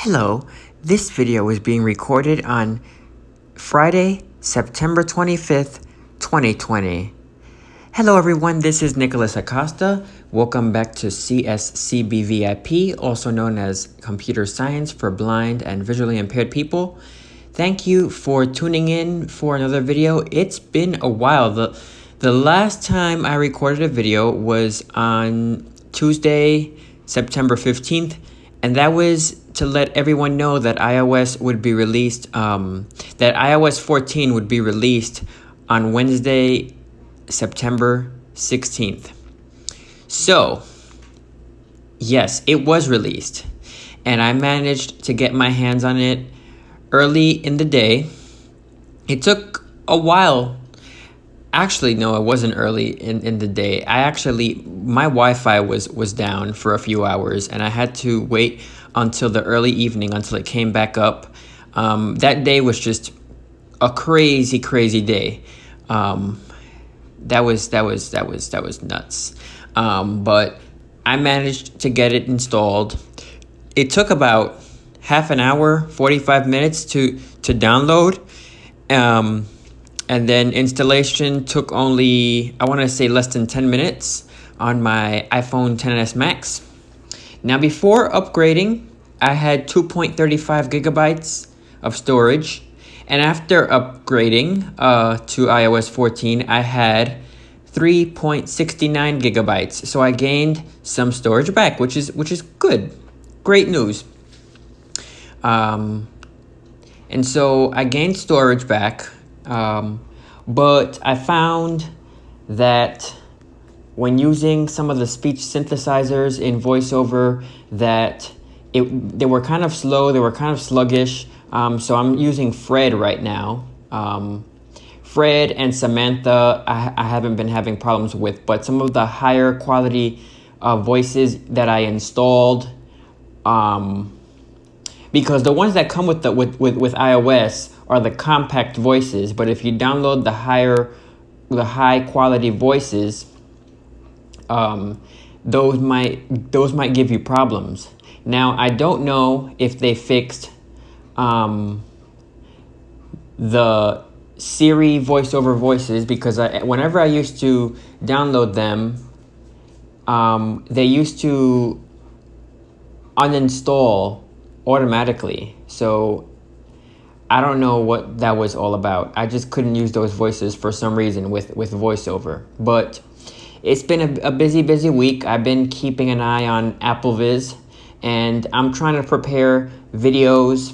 Hello, this video is being recorded on Friday, September 25th, 2020. Hello everyone, this is Nicholas Acosta. Welcome back to CSCBVIP, also known as Computer Science for Blind and Visually Impaired People. Thank you for tuning in for another video. It's been a while. The last time I recorded a video was on Tuesday, September 15th, and that was to let everyone know that iOS would be released, that iOS 14 would be released on Wednesday, September 16th. So, yes, it was released, and I managed to get my hands on it early in the day. It took a while. Actually, no, it wasn't early in the day. My Wi-Fi was down for a few hours, and I had to wait until the early evening until it came back up. That day was just a crazy day. That was nuts. But I managed to get it installed. It took about half an hour, 45 minutes to download. And then installation took only, I want to say, less than 10 minutes on my iPhone XS Max. Now, before upgrading, I had 2.35 gigabytes of storage. And after upgrading to iOS 14, I had 3.69 gigabytes. So I gained some storage back, which is good. Great news. And so I gained storage back. But I found that when using some of the speech synthesizers in VoiceOver that they were kind of slow, they were kind of sluggish. So I'm using Fred right now. Fred and Samantha I haven't been having problems with, but some of the higher quality voices that I installed, because the ones that come with iOS are the compact voices, but if you download the high quality voices, those might give you problems. Now, I don't know if they fixed the Siri VoiceOver voices, because whenever I used to download them, they used to uninstall automatically. So I don't know what that was all about. I just couldn't use those voices for some reason with VoiceOver. But it's been a busy week. I've been keeping an eye on AppleVis, and I'm trying to prepare videos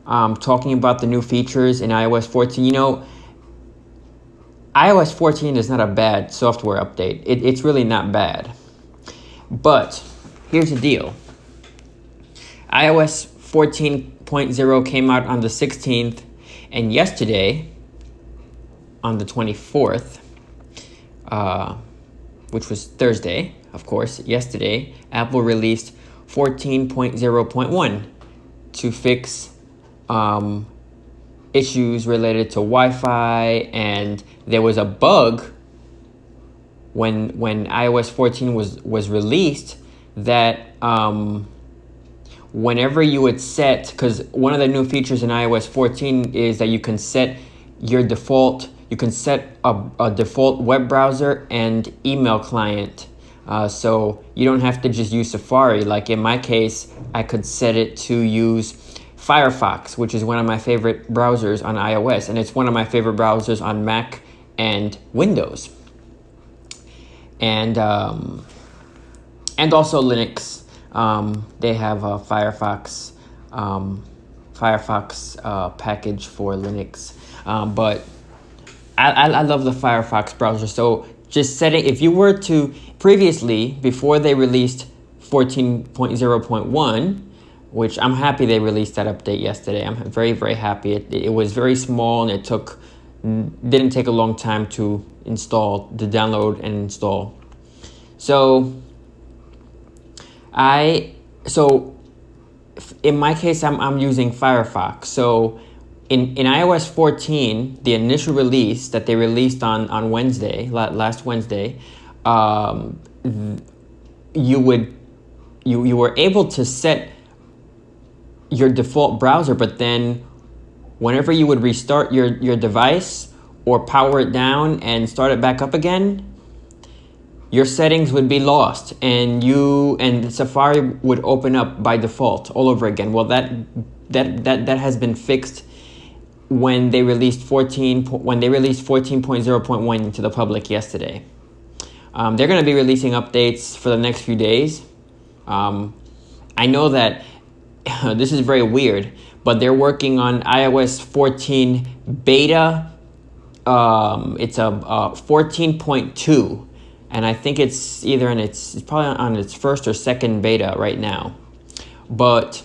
talking about the new features in iOS 14. You know, iOS 14 is not a bad software update. It's really not bad. But here's the deal. iOS 14.0 came out on the 16th, and yesterday, on the 24th, which was Thursday, of course, yesterday, Apple released 14.0.1 to fix issues related to Wi-Fi, and there was a bug when iOS 14 was released that whenever you would set, because one of the new features in iOS 14 is that you can set a default web browser and email client. So you don't have to just use Safari. Like in my case, I could set it to use Firefox, which is one of my favorite browsers on iOS, and it's one of my favorite browsers on Mac and Windows. And also Linux. They have a Firefox package for Linux, but I love the Firefox browser. So just setting, if you were to previously, before they released 14.0.1, which I'm happy they released that update yesterday. I'm very happy. It was very small, and it didn't take a long time to download and install. So in my case, I'm using Firefox. So in iOS 14, the initial release that they released on Wednesday, last Wednesday, you were able to set your default browser, but then whenever you would restart your device or power it down and start it back up again, your settings would be lost, and Safari would open up by default all over again. Well, that has been fixed when they released 14.0.1 to the public yesterday. They're going to be releasing updates for the next few days. I know that this is very weird, but they're working on iOS 14 beta. It's a 14.2. And I think it's either it's probably on its first or second beta right now. But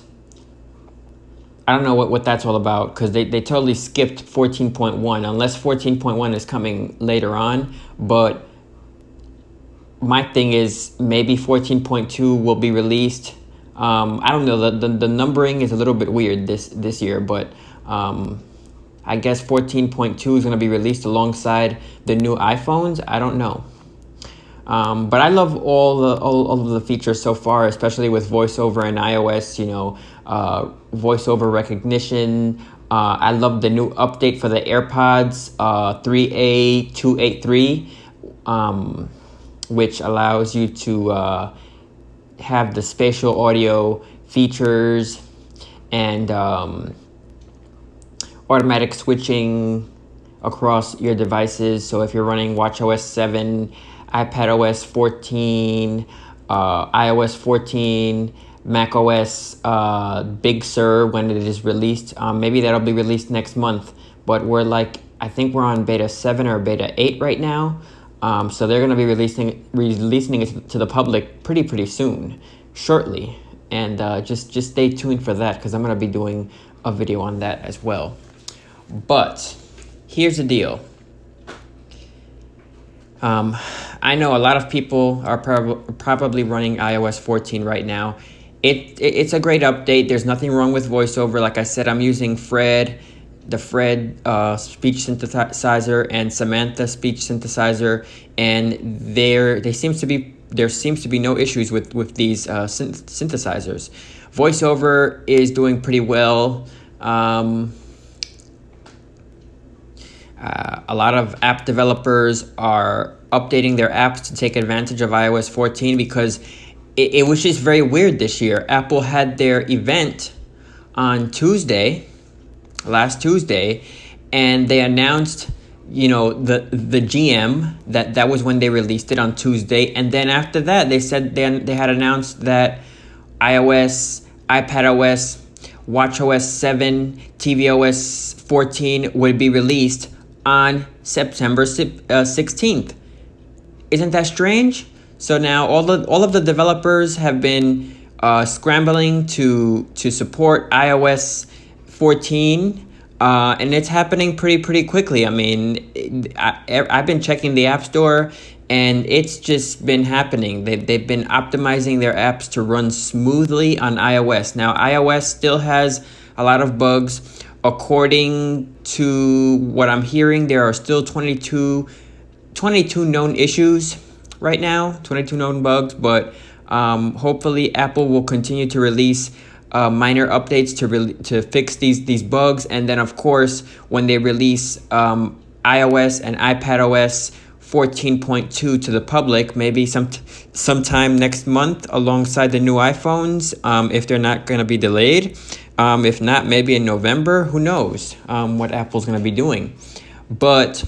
I don't know what that's all about, because they totally skipped 14.1, unless 14.1 is coming later on. But my thing is, maybe 14.2 will be released. I don't know, the numbering is a little bit weird this year, but I guess 14.2 is going to be released alongside the new iPhones. I don't know. But I love all of the features so far, especially with voiceover and iOS, voiceover recognition. I love the new update for the AirPods 3A283, which allows you to have the spatial audio features and automatic switching across your devices. So if you're running watchOS 7, iPadOS 14, iOS 14, macOS Big Sur when it is released. Maybe that'll be released next month, but I think we're on beta 7 or beta 8 right now. So they're going to be releasing it to the public pretty soon, shortly. And just stay tuned for that, because I'm going to be doing a video on that as well. But here's the deal. I know a lot of people are probably running iOS 14 right now. It's a great update. There's nothing wrong with voiceover. Like I said, I'm using the Fred speech synthesizer and Samantha speech synthesizer, and there seems to be no issues with these synthesizers. VoiceOver is doing pretty well. A lot of app developers are updating their apps to take advantage of iOS 14, because it was just very weird this year. Apple had their event on last Tuesday, and they announced, the GM, that was when they released it on Tuesday. And then after that, they said they had announced that iOS, iPadOS, watchOS 7, tvOS 14 would be released on September 16th. Isn't that strange? So now all of the developers have been scrambling to support iOS 14, and it's happening pretty quickly. I mean, I've been checking the App Store, and it's just been happening. They've been optimizing their apps to run smoothly on iOS. Now, iOS still has a lot of bugs. According to what I'm hearing, there are still 22 known issues right now, 22 known bugs, but hopefully Apple will continue to release minor updates to fix these bugs. And then, of course, when they release iOS and iPadOS 14.2 to the public, maybe sometime next month alongside the new iPhones, if they're not going to be delayed. If not, maybe in November. Who knows what Apple's going to be doing. But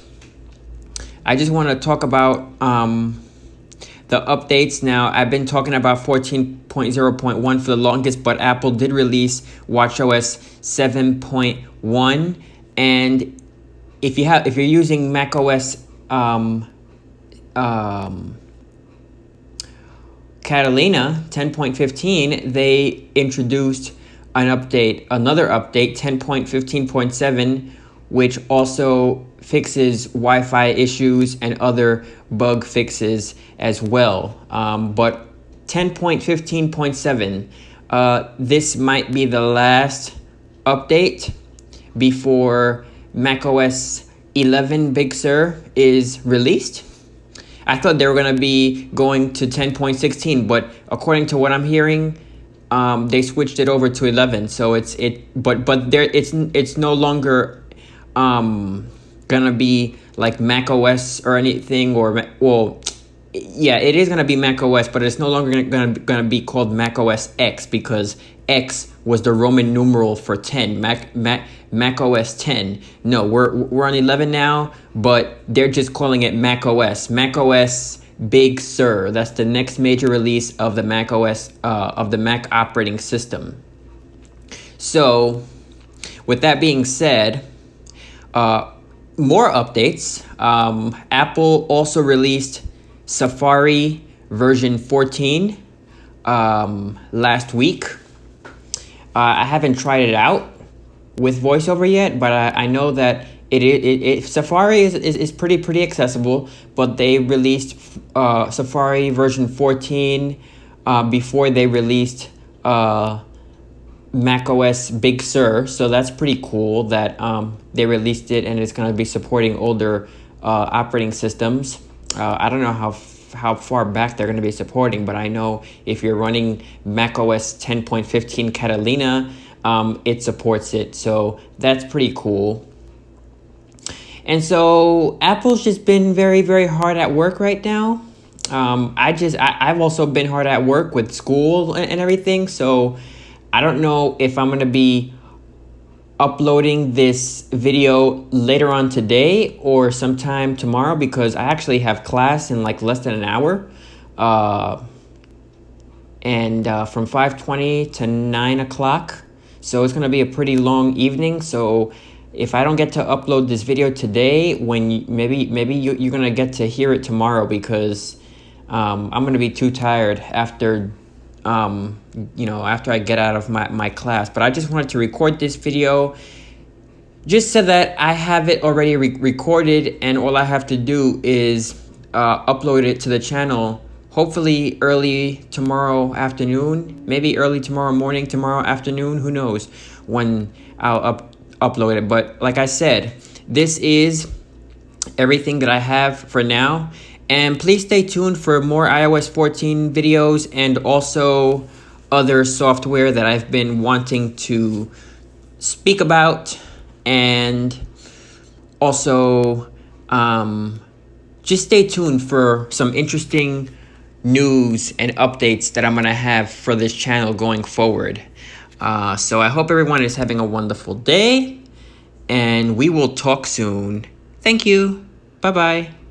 I just want to talk about the updates. Now, I've been talking about 14.0.1 for the longest, but Apple did release watchOS 7.1. And if you're using macOS Catalina 10.15, they introduced another update, 10.15.7, which also fixes Wi-Fi issues and other bug fixes as well. But 10.15.7, this might be the last update before macOS 11 Big Sur is released. I thought they were going to be going to 10.16, but according to what I'm hearing, they switched it over to 11. So but there it's no longer gonna be like Mac OS or anything, or well, yeah, it is gonna be Mac OS, but it's no longer gonna be called Mac OS X, because X was the Roman numeral for 10. Mac OS 10. No, we're on 11 now, but they're just calling it Mac OS. Mac OS Big Sur. That's the next major release of the Mac OS of the Mac operating system. So, with that being said, more updates. Apple also released Safari version 14 last week. I haven't tried it out with VoiceOver yet, but I know that Safari is pretty accessible. But they released Safari version 14 before they released macOS Big Sur, so that's pretty cool that they released it and it's going to be supporting older operating systems. I don't know how far back they're going to be supporting, but I know if you're running macOS 10.15 Catalina, it supports it, so that's pretty cool. And so Apple's just been very, very hard at work right now. I've also been hard at work with school and everything, so I don't know if I'm going to be uploading this video later on today or sometime tomorrow, because I actually have class in like less than an hour. And from 5:20 to 9 o'clock. So it's going to be a pretty long evening. So if I don't get to upload this video today, maybe you're going to get to hear it tomorrow, because I'm going to be too tired after after I get out of my class. But I just wanted to record this video just so that I have it already recorded, and all I have to do is upload it to the channel, hopefully early tomorrow afternoon, maybe early tomorrow morning, tomorrow afternoon, who knows when I'll upload it. But like I said, this is everything that I have for now. And please stay tuned for more iOS 14 videos and also other software that I've been wanting to speak about. And also, just stay tuned for some interesting news and updates that I'm going to have for this channel going forward. So I hope everyone is having a wonderful day, and we will talk soon. Thank you. Bye-bye.